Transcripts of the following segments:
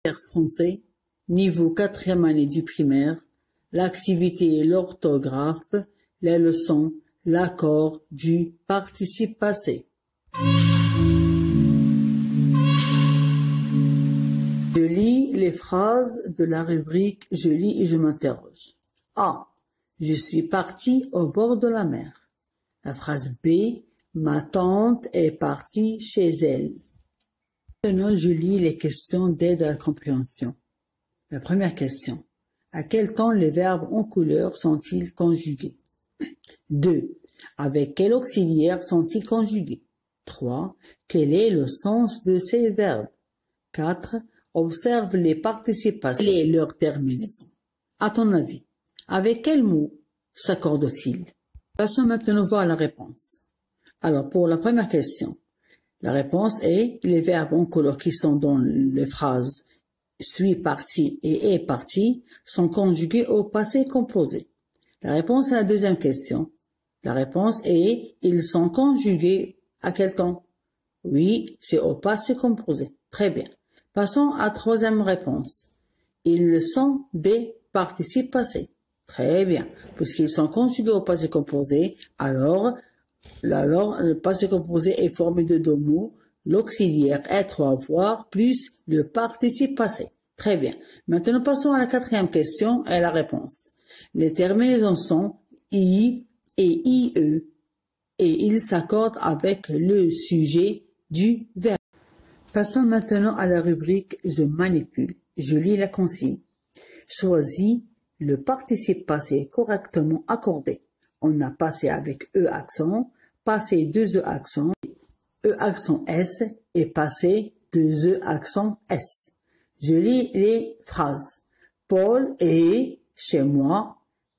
Français, niveau 4e année du primaire, l'activité et l'orthographe, les leçons, l'accord du participe passé. Je lis les phrases de la rubrique « Je lis et je m'interroge ». A. Je suis parti au bord de la mer. La phrase B. Ma tante est partie chez elle. Maintenant, je lis les questions d'aide à la compréhension. La première question. À quel temps les verbes en couleur sont-ils conjugués? 2. Avec quel auxiliaire sont-ils conjugués? 3. Quel est le sens de ces verbes? 4. Observe les participes passés et leur terminaison. À ton avis, avec quel mot s'accordent-ils? Passons maintenant voir la réponse. Alors, pour la première question, la réponse est les verbes en couleur qui sont dans les phrases suis parti et est parti sont conjugués au passé composé. La réponse à la deuxième question, la réponse est ils sont conjugués à quel temps? Oui, c'est au passé composé. Très bien. Passons à la troisième réponse. Ils sont des participes passés. Très bien. Puisqu'ils sont conjugués au passé composé, alors le passé composé est formé de deux mots, l'auxiliaire être ou avoir plus le participe passé. Très bien. Maintenant, passons à la quatrième question et la réponse. Les terminaisons sont I et IE et ils s'accordent avec le sujet du verbe. Passons maintenant à la rubrique « Je manipule ». Je lis la consigne. Choisis le participe passé correctement accordé. On a passé avec E accent, passé 2 E accent, E accent S et passé 2 E accent S. Je lis les phrases. Paul est chez moi.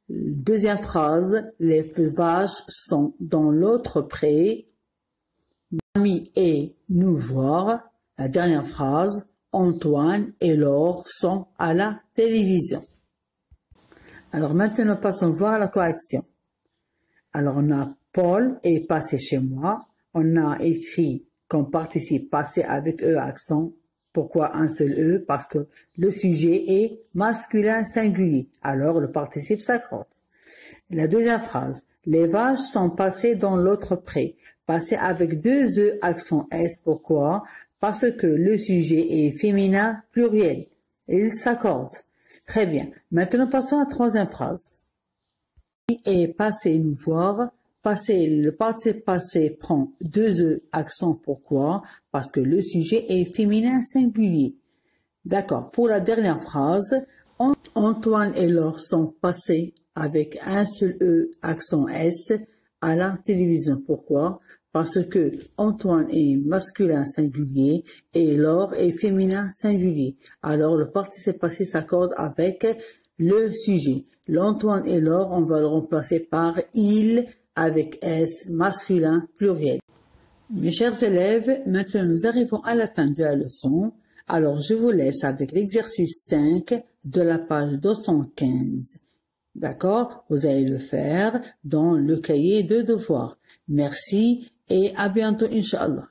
Deuxième phrase, les vaches sont dans l'autre pré. Mamie est nous voir. La dernière phrase, Antoine et Laure sont à la télévision. Alors maintenant, passons voir la correction. Alors on a Paul est passé chez moi. On a écrit comme participe passé avec E accent. Pourquoi un seul E? Parce que le sujet est masculin singulier. Alors le participe s'accorde. La deuxième phrase. Les vaches sont passées dans l'autre pré. Passé avec 2 E accent S. Pourquoi? Parce que le sujet est féminin pluriel. Il s'accorde. Très bien. Maintenant, passons à la troisième phrase. Et passé nous voir. Passé, le participe passé prend 2 E accent. Pourquoi? Parce que le sujet est féminin singulier. D'accord. Pour la dernière phrase, Antoine et Laure sont passés avec un seul E accent S à la télévision. Pourquoi? Parce que Antoine est masculin singulier et Laure est féminin singulier. Alors le participe passé s'accorde avec le sujet. L'Antoine et Laure, on va le remplacer par il avec S masculin pluriel. Mes chers élèves, maintenant nous arrivons à la fin de la leçon. Alors je vous laisse avec l'exercice 5 de la page 215. D'accord? Vous allez le faire dans le cahier de devoirs. Merci et à bientôt, Inch'Allah.